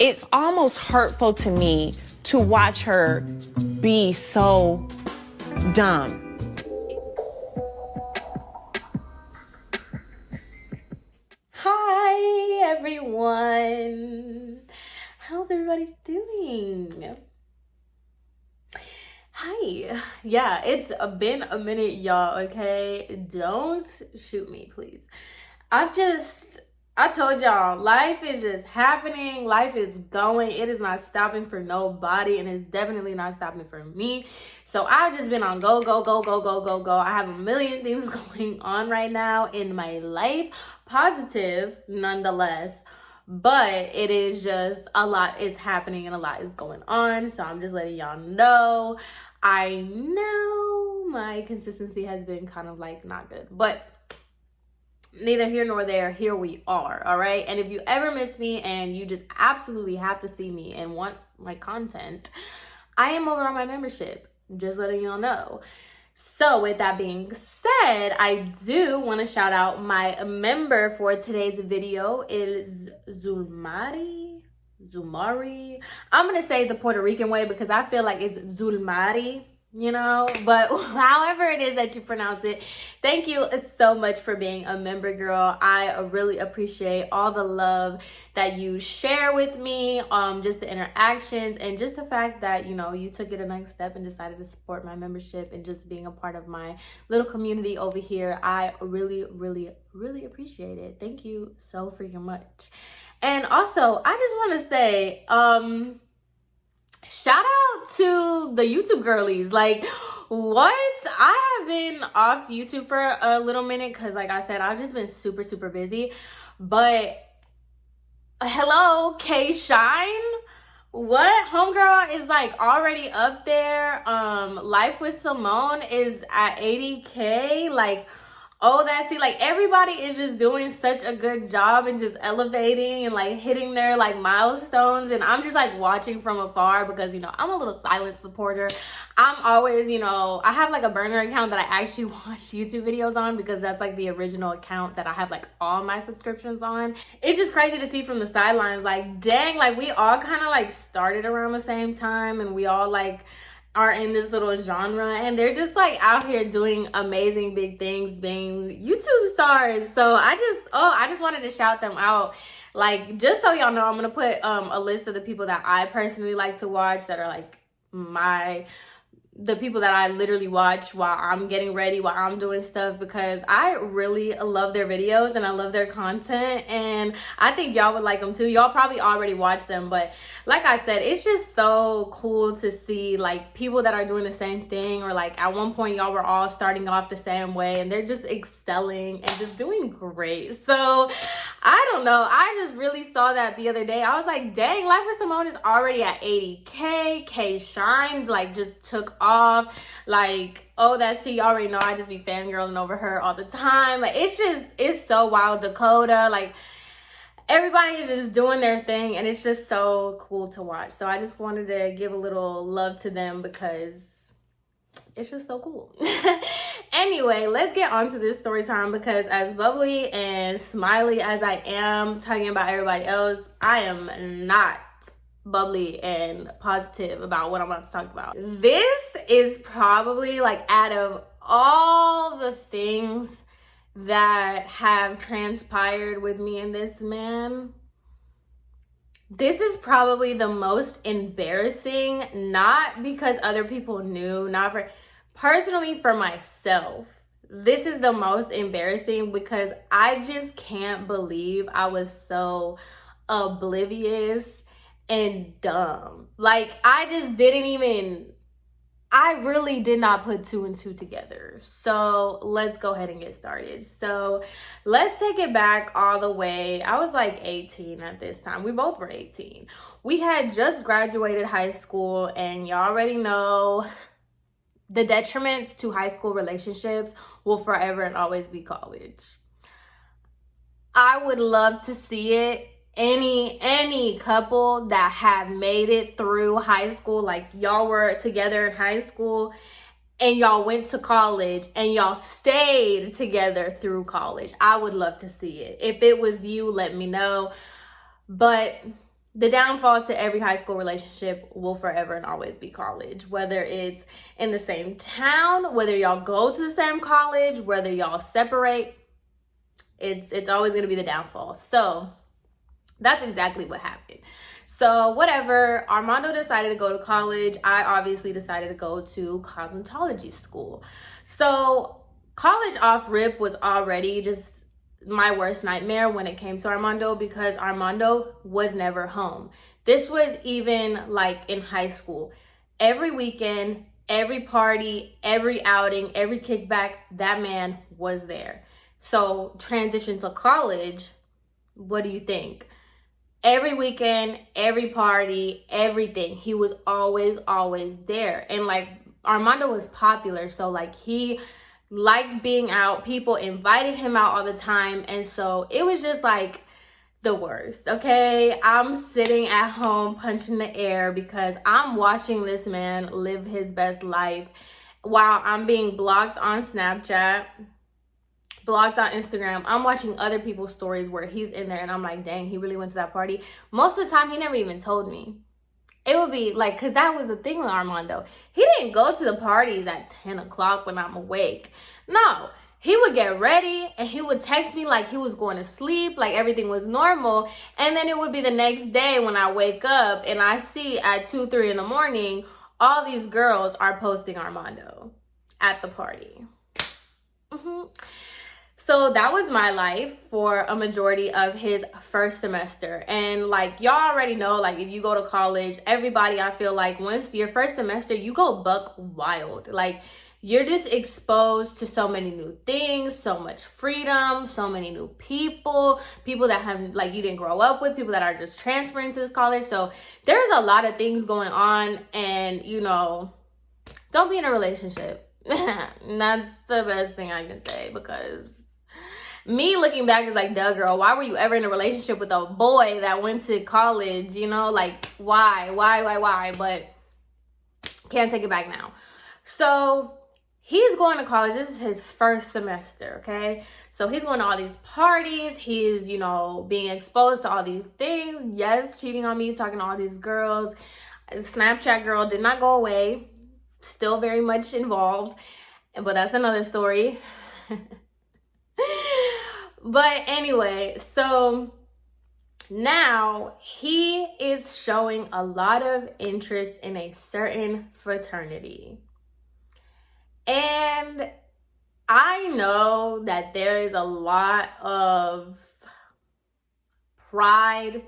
It's almost hurtful to me to watch her be so dumb. Hi everyone, how's everybody doing? Hi. Yeah, it's been a minute, y'all. Okay, don't shoot me, please. I told y'all, life is just happening. Life is going. It is not stopping for nobody, and it's definitely not stopping for me. So I've just been on go, go, go, go, go, go, go. I have a million things going on right now in my life. Positive, nonetheless. But it is just a lot is happening and a lot is going on. So I'm just letting y'all know. I know my consistency has been kind of like not good, but neither here nor there, here we are. All right. And if you ever miss me and you just absolutely have to see me and want my content, I am over on my membership. Just letting y'all know. So with that being said, I do want to shout out my member for today's video. It is Zulmari. I'm going to say the Puerto Rican way because I feel like it's Zulmari, you know, but however it is that you pronounce it, thank you so much for being a member, girl. I really appreciate all the love that you share with me, just the interactions and just the fact that, you know, you took it a next step and decided to support my membership and just being a part of my little community over here. I really, really, really appreciate it. Thank you so freaking much. And also, I just want to say, shout out to the YouTube girlies. Like, what? I have been off YouTube for a little minute because, like I said, I've just been super, super busy. But hello, Kayshine. What? Homegirl is like already up there. Life with Symone is at 80K. Like, OhThatsTi, like everybody is just doing such a good job and just elevating and like hitting their like milestones, and I'm just like watching from afar because, you know, I'm a little silent supporter. I'm always, you know, I have like a burner account that I actually watch YouTube videos on because that's like the original account that I have like all my subscriptions on. It's just crazy to see from the sidelines, like dang, like we all kind of like started around the same time and we all like are in this little genre and they're just like out here doing amazing big things, being YouTube stars. So I just wanted to shout them out. Like, just so y'all know, I'm gonna put a list of the people that I personally like to watch that are like the people that I literally watch while I'm getting ready, while I'm doing stuff, because I really love their videos and I love their content, and I think y'all would like them too. Y'all probably already watched them, but like I said, it's just so cool to see like people that are doing the same thing, or like at one point y'all were all starting off the same way and they're just excelling and just doing great. So I don't know, I just really saw that the other day. I was like, dang, Life with Symone is already at 80K. Kayshine like just took off. Like, OhThatsTi, you already know I just be fangirling over her all the time. Like, it's so wild. Dakota, like everybody is just doing their thing and it's just so cool to watch. So I just wanted to give a little love to them because it's just so cool. Anyway, let's get on to this story time, because as bubbly and smiley as I am talking about everybody else, I am not bubbly and positive about what I'm about to talk about. This is probably like, out of all the things that have transpired with me and this man, this is probably the most embarrassing, not because other people knew, not for personally, for myself. This is the most embarrassing because I just can't believe I was so oblivious and dumb. Like, I really did not put two and two together. So let's go ahead and get started. So let's take it back all the way. I was like 18 at this time. We both were 18. We had just graduated high school, and y'all already know the detriments to high school relationships will forever and always be college. I would love to see it. Any couple that have made it through high school, like y'all were together in high school and y'all went to college and y'all stayed together through college. I would love to see it. If it was you, let me know. But the downfall to every high school relationship will forever and always be college. Whether it's in the same town, whether y'all go to the same college, whether y'all separate, it's always going to be the downfall. So that's exactly what happened. So whatever, Armando decided to go to college. I obviously decided to go to cosmetology school. So college off rip was already just my worst nightmare when it came to Armando, because Armando was never home. This was even like in high school. Every weekend, every party, every outing, every kickback, that man was there. So transition to college, what do you think? Every weekend, every party, everything, he was always there. And like, Armando was popular, so like he liked being out. People invited him out all the time. And so it was just like the worst, okay? I'm sitting at home punching the air because I'm watching this man live his best life while I'm being blocked on Snapchat, blocked on Instagram. I'm watching other people's stories where he's in there and I'm like, dang, he really went to that party. Most of the time, he never even told me. It would be like, because that was the thing with Armando. He didn't go to the parties at 10 o'clock when I'm awake. No, he would get ready and he would text me like he was going to sleep, like everything was normal. And then it would be the next day when I wake up and I see at 2, 3 in the morning, all these girls are posting Armando at the party. So that was my life for a majority of his first semester. And like, y'all already know, like if you go to college, everybody, I feel like once your first semester, you go buck wild. Like you're just exposed to so many new things, so much freedom, so many new people that have like you didn't grow up with, people that are just transferring to this college. So there's a lot of things going on, and you know, don't be in a relationship. That's the best thing I can say, because me looking back is like, duh, girl, why were you ever in a relationship with a boy that went to college? You know, like, why? But can't take it back now. So he's going to college. This is his first semester, okay? So he's going to all these parties. He's, you know, being exposed to all these things. Yes, cheating on me, talking to all these girls. Snapchat girl did not go away. Still very much involved. But that's another story. But anyway, so now he is showing a lot of interest in a certain fraternity. And I know that there is a lot of pride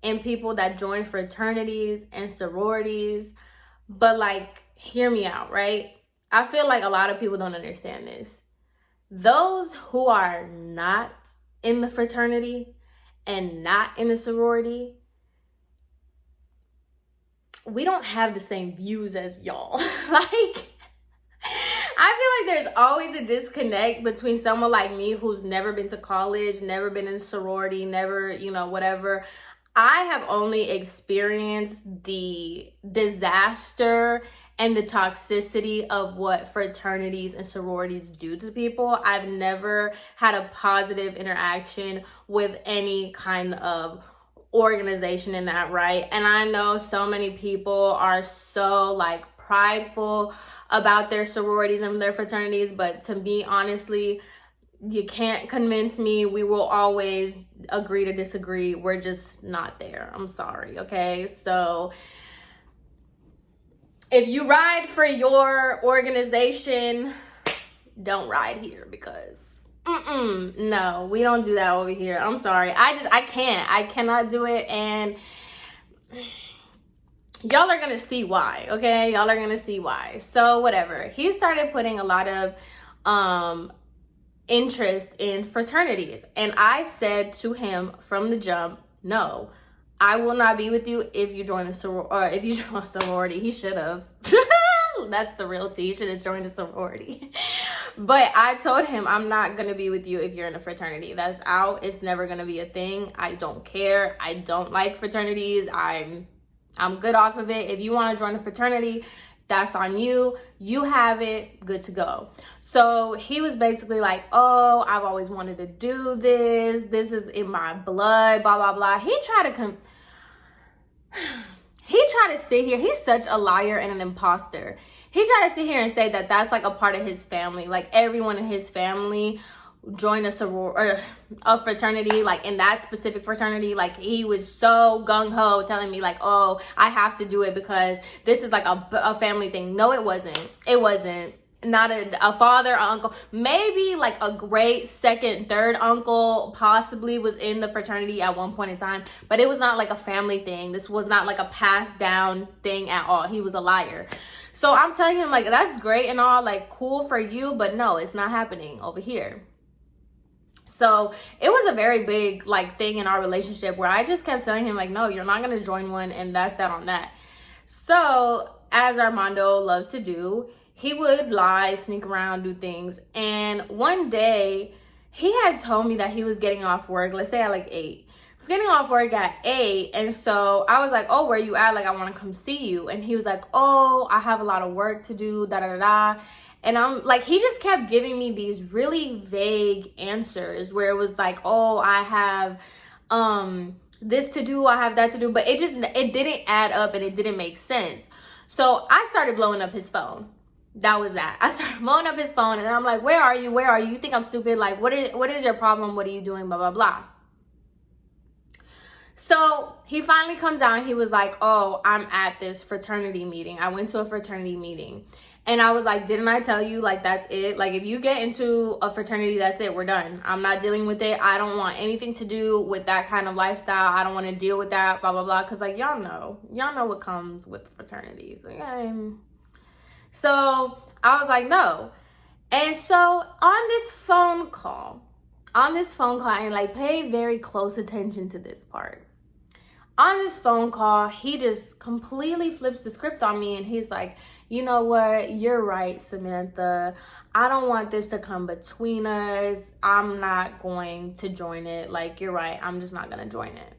in people that join fraternities and sororities, but like, hear me out, right? I feel like a lot of people don't understand this. Those who are not in the fraternity and not in the sorority, we don't have the same views as y'all. Like, I feel like there's always a disconnect between someone like me who's never been to college, never been in a sorority, never, you know, whatever. I have only experienced the disaster and the toxicity of what fraternities and sororities do to people. I've never had a positive interaction with any kind of organization in that, right? And I know so many people are so like prideful about their sororities and their fraternities, but to me, honestly, you can't convince me. We will always agree to disagree. We're just not there. I'm sorry, okay? So if you ride for your organization, don't ride here, because no, we don't do that over here. I'm sorry. I cannot do it, and y'all are gonna see why, okay? Y'all are gonna see why. So whatever. He started putting a lot of interest in fraternities, and I said to him from the jump, no, I will not be with you if you join a sorority. He should have. That's the real tea. He should have joined a sorority. But I told him, I'm not going to be with you if you're in a fraternity. That's out. It's never going to be a thing. I don't care. I don't like fraternities. I'm good off of it. If you want to join a fraternity, that's on you. You have it. Good to go. So he was basically like, oh, I've always wanted to do this. This is in my blood, blah, blah, blah. He tried to try to sit here, he's such a liar and an imposter. He tried to sit here and say that that's like a part of his family. Like everyone in his family joined a fraternity, like in that specific fraternity. Like he was so gung-ho telling me like, oh, I have to do it because this is like a family thing. No, it wasn't. It wasn't. Not a father or uncle, maybe like a great second, third uncle possibly was in the fraternity at one point in time, but it was not like a family thing. This was not like a passed down thing at all. He was a liar. So I'm telling him like, that's great and all, like cool for you, but no, it's not happening over here. So it was a very big like thing in our relationship where I just kept telling him like, no, you're not going to join one, and that's that on that. So as Armando loved to do, he would lie, sneak around, do things. And one day he had told me that he was getting off work, let's say at like 8. He was getting off work at 8. And so I was like, oh, where you at? Like, I want to come see you. And he was like, oh, I have a lot of work to do, da da da da. And I'm like, he just kept giving me these really vague answers where it was like, oh, I have this to do, I have that to do. But it didn't add up and it didn't make sense. So I started blowing up his phone. That was that. I started blowing up his phone and I'm like, where are you? Where are you? You think I'm stupid? Like, what is your problem? What are you doing? Blah, blah, blah. So he finally comes out and he was like, oh, I'm at this fraternity meeting. I went to a fraternity meeting. And I was like, didn't I tell you, like, that's it? Like, if you get into a fraternity, that's it. We're done. I'm not dealing with it. I don't want anything to do with that kind of lifestyle. I don't want to deal with that, blah, blah, blah. Because, like, y'all know what comes with fraternities. Okay. So I was like, no. And so on this phone call, and like pay very close attention to this part. On this phone call, he just completely flips the script on me and he's like, you know what? You're right, Samantha. I don't want this to come between us. I'm not going to join it. Like, you're right. I'm just not going to join it.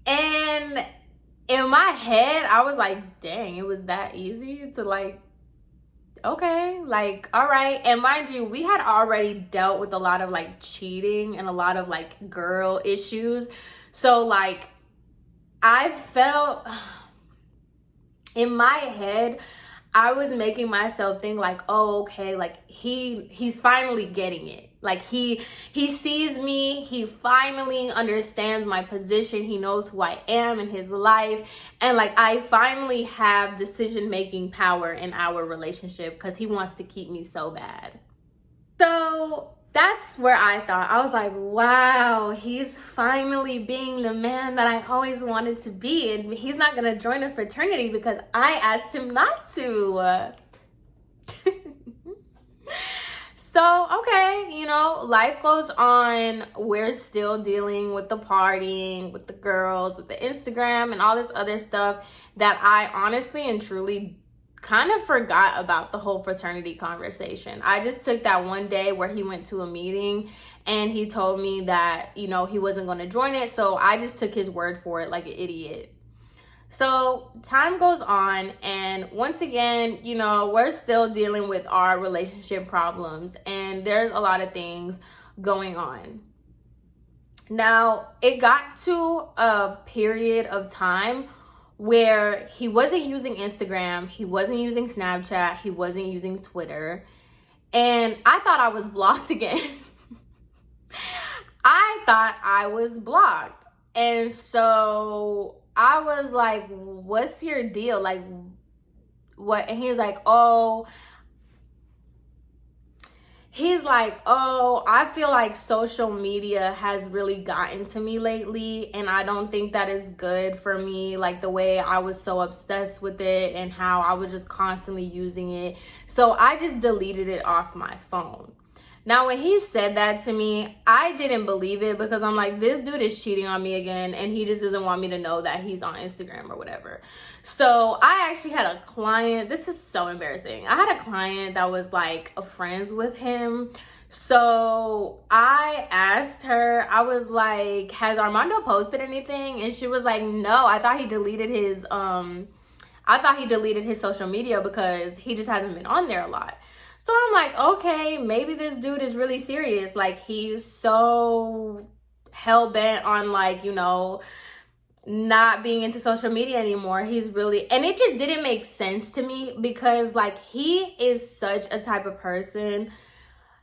And in my head, I was like, dang, it was that easy to like, okay, like, all right. And mind you, we had already dealt with a lot of like cheating and a lot of like girl issues. So like, I felt in my head, I was making myself think like, oh, okay, like he's finally getting it. Like he sees me, he finally understands my position, he knows who I am in his life, and like I finally have decision-making power in our relationship because he wants to keep me so bad. So that's where I thought, I was like, wow, he's finally being the man that I always wanted to be, and he's not gonna join a fraternity because I asked him not to. So, okay, you know, life goes on. We're still dealing with the partying, with the girls, with the Instagram and all this other stuff that I honestly and truly kind of forgot about the whole fraternity conversation. I just took that one day where he went to a meeting and he told me that, you know, he wasn't going to join it. So I just took his word for it like an idiot. So time goes on, and once again, you know, we're still dealing with our relationship problems, and there's a lot of things going on. Now, it got to a period of time where he wasn't using Instagram, he wasn't using Snapchat, he wasn't using Twitter, and I thought I was blocked again. I thought I was blocked. And so I was like, what's your deal? Like, what? And he's like, oh, I feel like social media has really gotten to me lately, and I don't think that is good for me, like the way I was so obsessed with it and how I was just constantly using it. So I just deleted it off my phone. Now, when he said that to me, I didn't believe it because I'm like, this dude is cheating on me again, and he just doesn't want me to know that he's on Instagram or whatever. So I actually had a client. This is so embarrassing. I had a client that was like friends with him. So I asked her, I was like, has Armando posted anything? And she was like, no, I thought he deleted his social media because he just hasn't been on there a lot. So I'm like, okay, maybe this dude is really serious. Like, he's so hell-bent on, like, you know, not being into social media anymore. He's really, and it just didn't make sense to me because like he is such a type of person.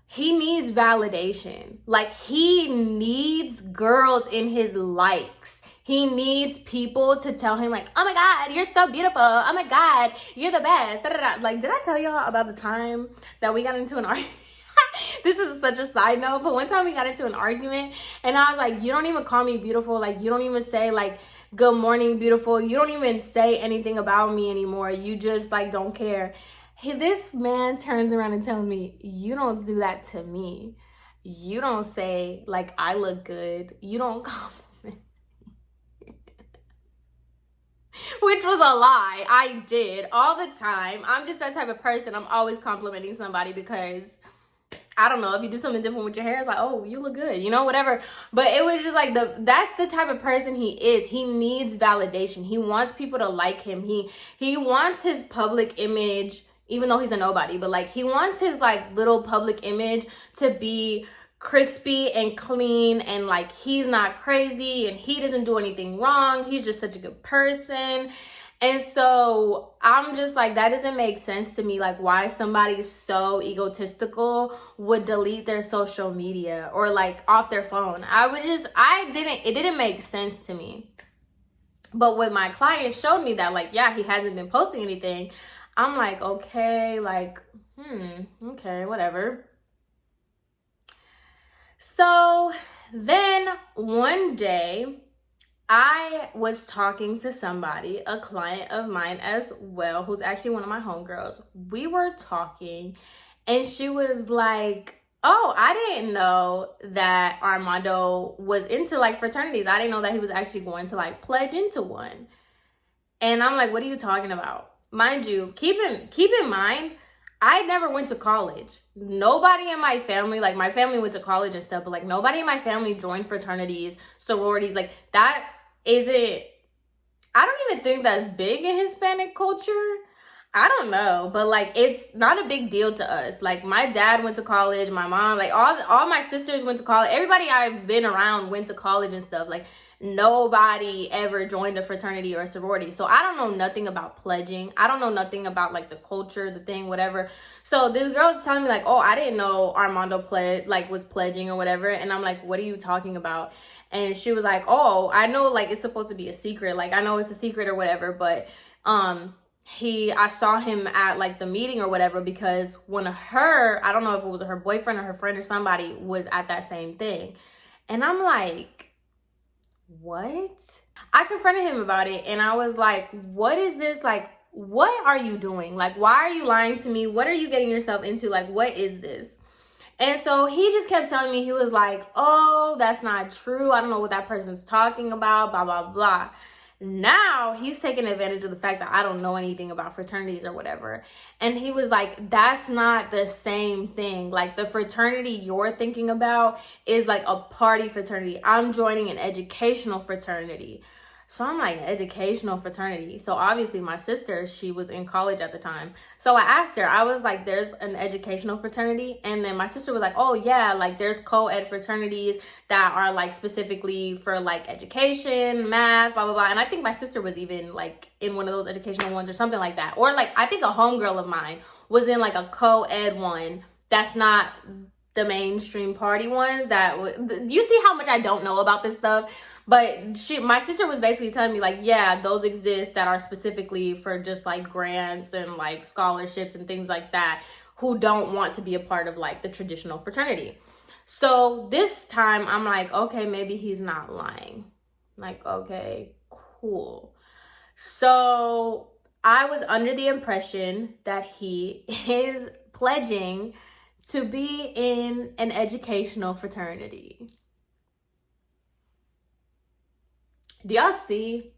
He needs validation. Like he needs girls in his likes. He needs people to tell him like, oh my God, you're so beautiful. Oh my God, you're the best. Da-da-da. Like, did I tell y'all about the time that we got into an argument? This is such a side note, but one time we got into an argument and I was like, you don't even call me beautiful. Like, you don't even say like, good morning, beautiful. You don't even say anything about me anymore. You just like don't care. Hey, this man turns around and tells me, you don't do that to me. You don't say like, I look good. You don't compliment. Which was a lie. I did all the time. I'm just that type of person. I'm always complimenting somebody because I don't know, if you do something different with your hair, it's like, oh, you look good, you know, whatever. But it was just like that's the type of person he is. He needs validation. He wants people to like him. He wants his public image, even though he's a nobody, but like he wants his like little public image to be crispy and clean and like he's not crazy and he doesn't do anything wrong. He's just such a good person. And so I'm just like, that doesn't make sense to me. Like why somebody so egotistical would delete their social media or like off their phone. It didn't make sense to me. But when my client showed me that, like, yeah, he hasn't been posting anything, I'm like, okay, like, okay, whatever. So then one day I was talking to somebody, a client of mine as well, who's actually one of my homegirls. We were talking and she was like, oh, I didn't know that Armando was into like fraternities. I didn't know that he was actually going to like pledge into one. And I'm like, what are you talking about? Mind you, keep in mind, I never went to college. Nobody in my family, like my family went to college and stuff, but like nobody in my family joined fraternities, sororities, like that isn't, I don't even think that's big in Hispanic culture. I don't know, but like it's not a big deal to us. Like my dad went to college, my mom, like all my sisters went to college. Everybody I've been around went to college and stuff. Like nobody ever joined a fraternity or a sorority. So I don't know nothing about pledging. I don't know nothing about like the culture, the thing, whatever. So this girl was telling me like, oh, I didn't know Armando was pledging or whatever. And I'm like, what are you talking about? And she was like, oh, I know like it's supposed to be a secret. Like I know it's a secret or whatever, but I saw him at like the meeting or whatever because I don't know if it was her boyfriend or her friend or somebody was at that same thing. And I'm like, what? I confronted him about it and I was like, what is this? Like, what are you doing? Like, why are you lying to me? What are you getting yourself into? Like, what is this? And so he just kept telling me, he was like, oh, that's not true. I don't know what that person's talking about, blah, blah, blah. Now he's taking advantage of the fact that I don't know anything about fraternities or whatever. And he was like, that's not the same thing. Like the fraternity you're thinking about is like a party fraternity. I'm joining an educational fraternity. So I'm like, educational fraternity. So obviously my sister, she was in college at the time. So I asked her, I was like, there's an educational fraternity. And then my sister was like, oh yeah, like there's co-ed fraternities that are like specifically for like education, math, blah, blah, blah. And I think my sister was even like in one of those educational ones or something like that. Or like, I think a homegirl of mine was in like a co-ed one that's not the mainstream party ones you see how much I don't know about this stuff. But my sister was basically telling me like, yeah, those exist that are specifically for just like grants and like scholarships and things like that who don't want to be a part of like the traditional fraternity. So this time I'm like, okay, maybe he's not lying. Like, okay, cool. So I was under the impression that he is pledging to be in an educational fraternity. Do y'all see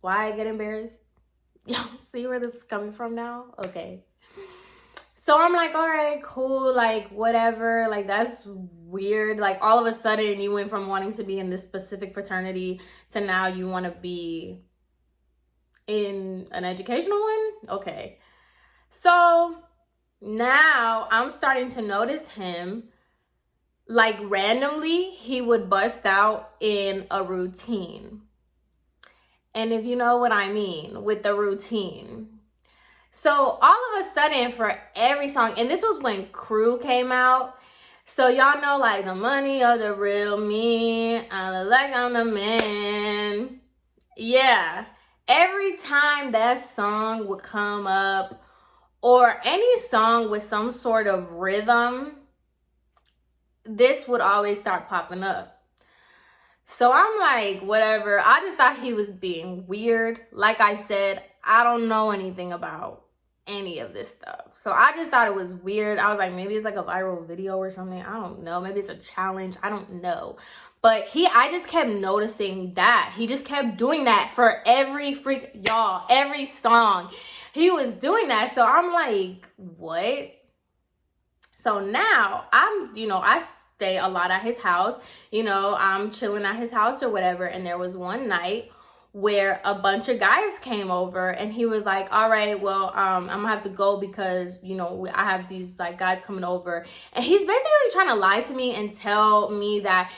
why I get embarrassed? Y'all see where this is coming from now? Okay. So I'm like, all right, cool, like whatever, like that's weird. Like all of a sudden you went from wanting to be in this specific fraternity to now you want to be in an educational one? Okay. So now I'm starting to notice him. Like randomly, he would bust out in a routine. And if you know what I mean with the routine. So all of a sudden for every song, and this was when Crew came out. So y'all know like the money of the real me, I look like I'm the man. Yeah. Every time that song would come up, or any song with some sort of rhythm, this would always start popping up. So I'm like, whatever. I just thought he was being weird. Like I said, I don't know anything about any of this stuff. So I just thought it was weird. I was like, maybe it's like a viral video or something. I don't know. Maybe it's a challenge. I don't know. But I just kept noticing that. He just kept doing that for every every song. He was doing that. So I'm like, what? So now I stay a lot at his house. I'm chilling at his house or whatever. And there was one night where a bunch of guys came over and he was like, all right, well, I'm gonna have to go because, I have these like guys coming over. And he's basically trying to lie to me and tell me that,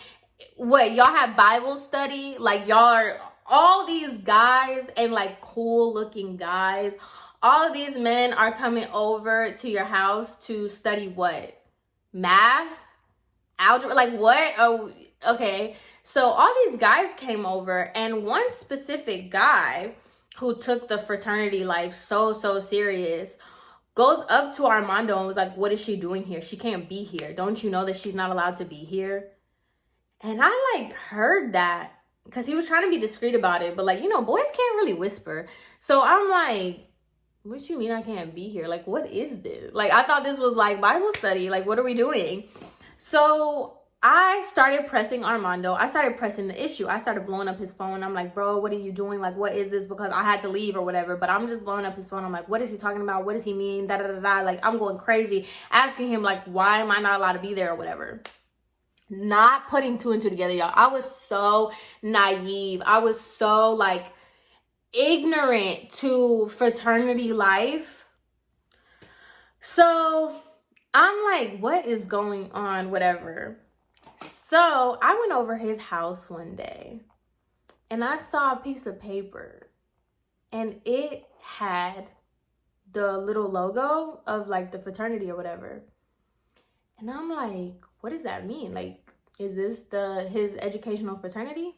what, y'all have Bible study? Like y'all are all these guys and like cool looking guys. All of these men are coming over to your house to study what? Math? Algebra? Like what? Oh, okay. So all these guys came over, and one specific guy who took the fraternity life so serious goes up to Armando and was like, what is she doing here? She can't be here. Don't you know that she's not allowed to be here? And I like heard that because he was trying to be discreet about it, but like, boys can't really whisper. So I'm like, what you mean I can't be here? Like, what is this? Like, I thought this was like Bible study. Like, what are we doing? So I started pressing Armando. I started pressing the issue. I started blowing up his phone. I'm like, bro, what are you doing? Like, what is this? Because I had to leave or whatever. But I'm just blowing up his phone. I'm like, what is he talking about? What does he mean? Da da da da. Like, I'm going crazy, asking him like, why am I not allowed to be there or whatever? Not putting two and two together, y'all. I was so naive. I was so like ignorant to fraternity life. So I'm like, what is going on? Whatever. So I went over his house one day and I saw a piece of paper and it had the little logo of like the fraternity or whatever. And I'm like, what does that mean? Like, is this his educational fraternity?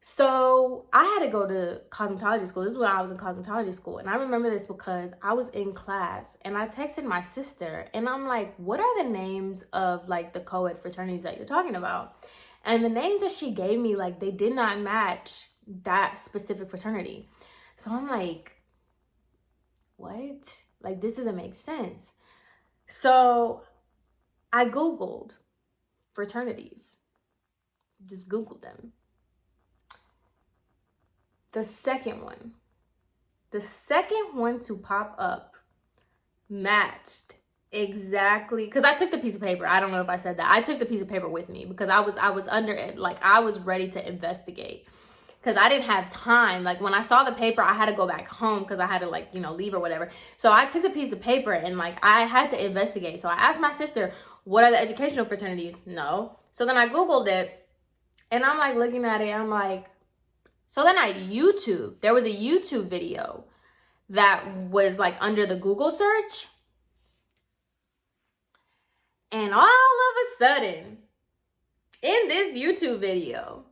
So I had to go to cosmetology school. This is when I was in cosmetology school. And I remember this because I was in class and I texted my sister and I'm like, what are the names of like the co-ed fraternities that you're talking about? And the names that she gave me, like, they did not match that specific fraternity. So I'm like, what? Like, this doesn't make sense. So I Googled fraternities. Just Googled them. The second one to pop up matched exactly, because I took the piece of paper. I don't know if I said that. I took the piece of paper with me because I was under it. Like, I was ready to investigate because I didn't have time. Like, when I saw the paper, I had to go back home because I had to like, leave or whatever. So I took the piece of paper and like, I had to investigate. So I asked my sister, what are the educational fraternities? No. So then I Googled it and I'm like looking at it. I'm like, so then there was a YouTube video that was like under the Google search. And all of a sudden, in this YouTube video,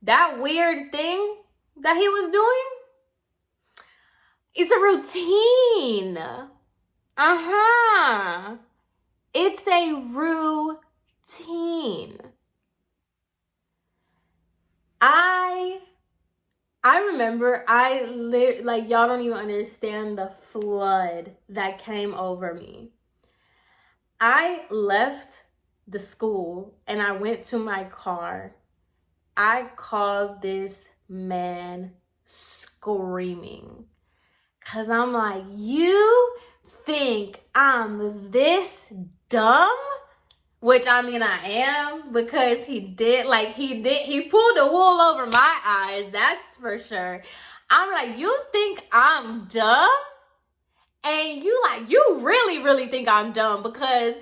that weird thing that he was doing, it's a routine. It's a routine. I remember like, y'all don't even understand the flood that came over me. I left the school and I went to my car. I called this man screaming. Cause I'm like, you think I'm this dumb? Which, I mean, I am, because he pulled the wool over my eyes, that's for sure. I'm like, you think I'm dumb? And you really, really think I'm dumb because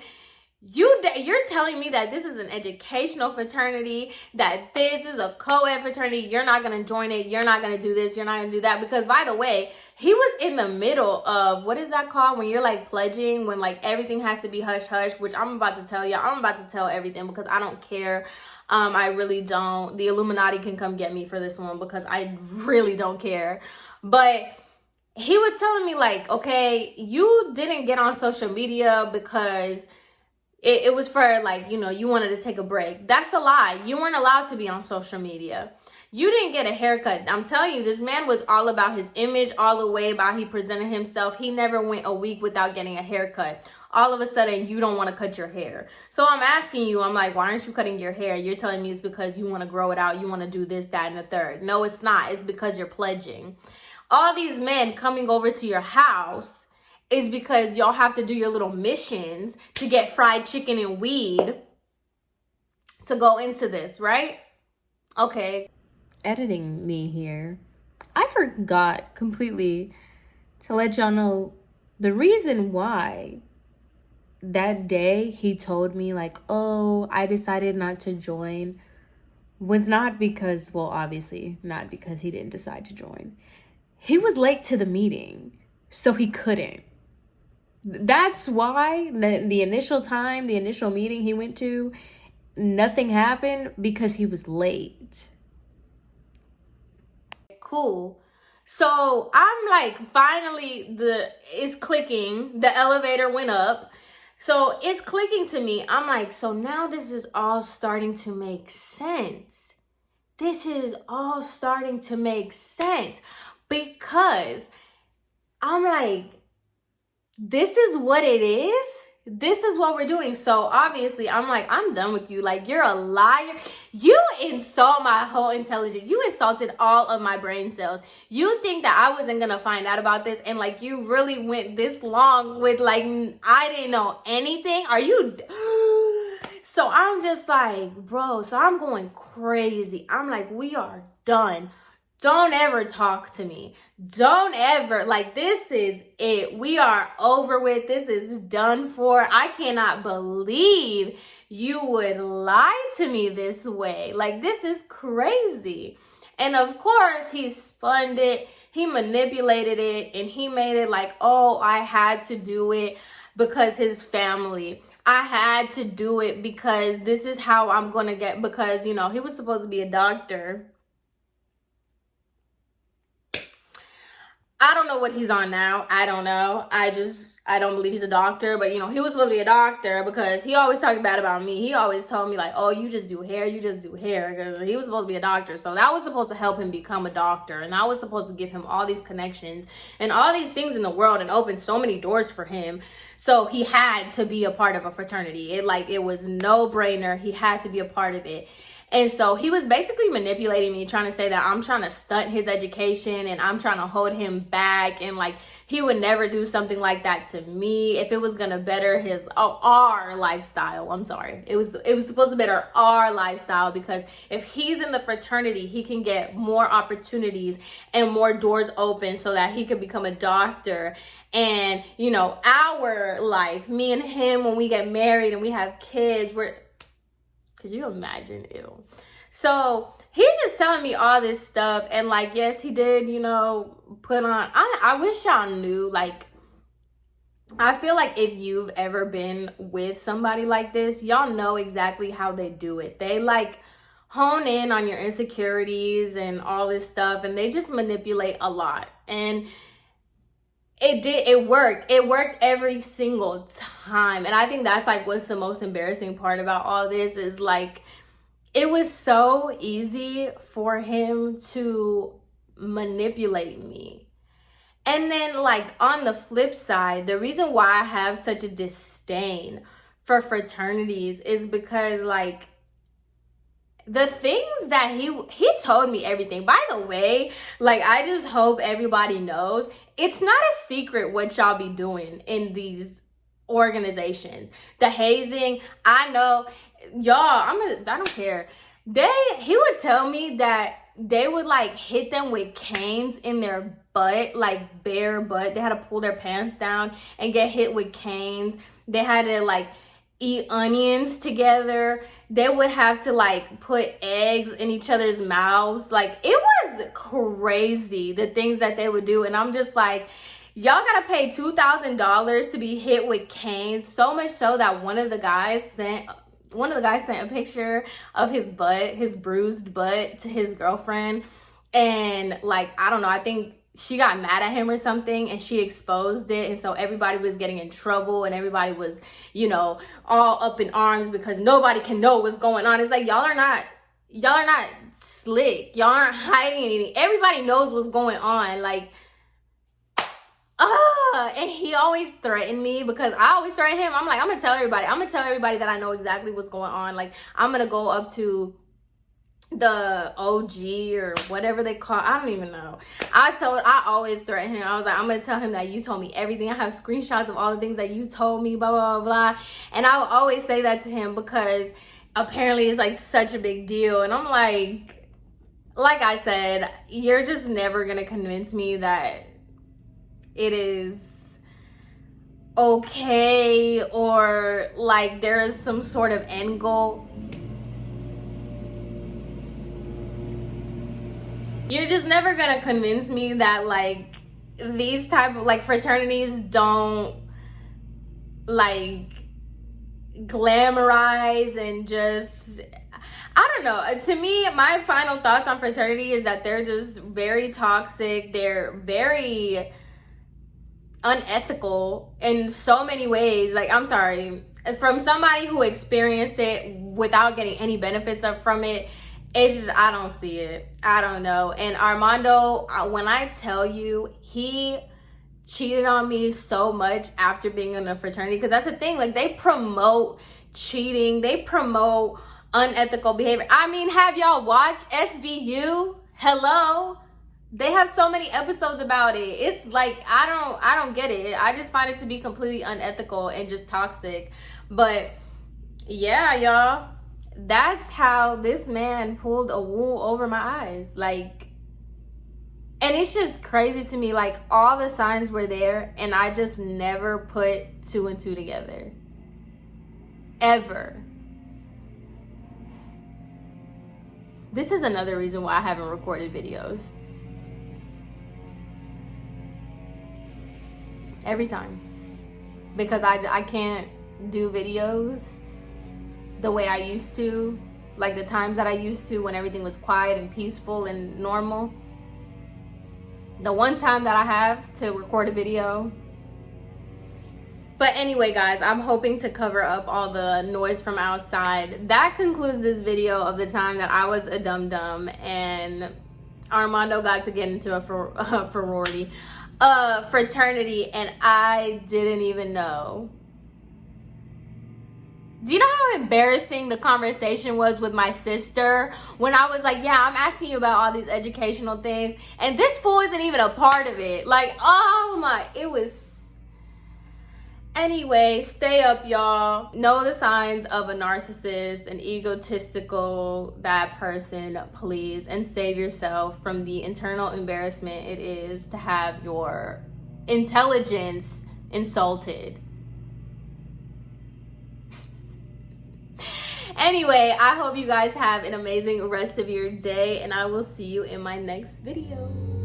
You're telling me that this is an educational fraternity, that this is a co-ed fraternity. You're not going to join it. You're not going to do this. You're not going to do that. Because, by the way, he was in the middle of, what is that called? When you're like pledging, when like everything has to be hush hush, which I'm about to tell you. I'm about to tell everything because I don't care. I really don't. The Illuminati can come get me for this one because I really don't care. But he was telling me like, okay, you didn't get on social media because it was for like, you know, you wanted to take a break. That's a lie. You weren't allowed to be on social media. You didn't get a haircut. I'm telling you, this man was all about his image, all the way about he presented himself. He never went a week without getting a haircut. All of a sudden, you don't want to cut your hair. So I'm asking you, I'm like, why aren't you cutting your hair? You're telling me it's because you want to grow it out. You want to do this, that, and the third. No, it's not. It's because you're pledging. All these men coming over to your house is because y'all have to do your little missions to get fried chicken and weed to go into this, right? Okay. Editing me here. I forgot completely to let y'all know the reason why that day he told me like, oh, I decided not to join was not because, well, obviously not because he didn't decide to join. He was late to the meeting, so he couldn't. That's why the initial time, the initial meeting he went to, nothing happened because he was late. Cool. So I'm like, finally, it's clicking. The elevator went up. So it's clicking to me. I'm like, so now this is all starting to make sense. This is all starting to make sense because I'm like, this is what it is. This is what we're doing. So obviously I'm like, I'm done with you. Like, you're a liar. You insult my whole intelligence. You insulted all of my brain cells. You think that I wasn't gonna find out about this, and like you really went this long with like I didn't know anything. Are you? So I'm just like, bro, so I'm going crazy. I'm like, we are done. Don't ever talk to me. Don't ever, like, this is it. We are over with. This is done for. I cannot believe you would lie to me this way. Like, this is crazy. And of course, he spun it. He manipulated it, and he made it like, oh, I had to do it because his family. I had to do it because this is how I'm going to get, because, you know, he was supposed to be a doctor. I don't know what he's on now. I don't know. I don't believe he's a doctor, but you know, he was supposed to be a doctor because he always talked bad about me. He always told me like, oh, you just do hair, you just do hair. Because he was supposed to be a doctor. So that was supposed to help him become a doctor. And that was supposed to give him all these connections and all these things in the world and open so many doors for him. So he had to be a part of a fraternity. It was no brainer. He had to be a part of it. And so he was basically manipulating me, trying to say that I'm trying to stunt his education and I'm trying to hold him back. And like, he would never do something like that to me if it was going to better our lifestyle. I'm sorry. It was supposed to better our lifestyle, because if he's in the fraternity, he can get more opportunities and more doors open so that he could become a doctor. And, you know, our life, me and him, when we get married and we have kids, could you imagine? Ew. So he's just telling me all this stuff. And like, yes, he did, you know, put on, I wish y'all knew, like, I feel like if you've ever been with somebody like this, y'all know exactly how they do it. They like hone in on your insecurities and all this stuff, and they just manipulate a lot. And it worked every single time. And I think that's like what's the most embarrassing part about all this is like, it was so easy for him to manipulate me. And then like on the flip side, the reason why I have such a disdain for fraternities is because like the things that he told me everything. By the way, like, I just hope everybody knows it's not a secret what y'all be doing in these organizations. The hazing, I know, y'all, I don't care. He would tell me that they would like hit them with canes in their butt, like bare butt. They had to pull their pants down and get hit with canes. They had to like eat onions together. They would have to like put eggs in each other's mouths. Like, it was crazy, the things that they would do. And I'm just like, y'all gotta pay $2,000 to be hit with canes. So much so that one of the guys sent a picture of his butt, his bruised butt, to his girlfriend. And like, I don't know, I think she got mad at him or something, and she exposed it. And so everybody was getting in trouble, and everybody was, you know, all up in arms because nobody can know what's going on. It's like, y'all are not slick. Y'all aren't hiding anything. Everybody knows what's going on. Like, and he always threatened me because I always threaten him. I'm like, I'm gonna tell everybody that I know exactly what's going on. Like, I'm gonna go up to the OG or whatever they call, I don't even know. I always threaten him. I was like, I'm gonna tell him that you told me everything. I have screenshots of all the things that you told me, blah blah blah blah. And I would always say that to him because apparently it's like such a big deal. And I'm like I said, you're just never gonna convince me that it is okay, or like there is some sort of end goal. You're just never gonna convince me that like these type of like fraternities don't like glamorize and just, I don't know. To me, my final thoughts on fraternity is that they're just very toxic. They're very unethical in so many ways. Like, I'm sorry, from somebody who experienced it without getting any benefits up from it, it's just, I don't see it. I don't know. And Armando, when I tell you, he cheated on me so much after being in a fraternity, because that's the thing, like, they promote cheating, they promote unethical behavior. I mean, have y'all watched SVU? Hello? They have so many episodes about it. It's like, I don't get it. I just find it to be completely unethical and just toxic. But yeah, y'all, that's how this man pulled a wool over my eyes. Like, and it's just crazy to me. Like, all the signs were there, and I just never put two and two together. Ever. This is another reason why I haven't recorded videos. Every time. Because I can't do videos the way I used to. Like the times that I used to when everything was quiet and peaceful and normal. The one time that I have to record a video. But anyway, guys, I'm hoping to cover up all the noise from outside. That concludes this video of the time that I was a dum-dum and Armando got to get into a fraternity, and I didn't even know. Do you know how embarrassing the conversation was with my sister when I was like, yeah, I'm asking you about all these educational things, and this fool isn't even a part of it? Like, oh my, it was... Anyway, stay up, y'all. Know the signs of a narcissist, an egotistical, bad person, please, and save yourself from the internal embarrassment it is to have your intelligence insulted. Anyway, I hope you guys have an amazing rest of your day, and I will see you in my next video.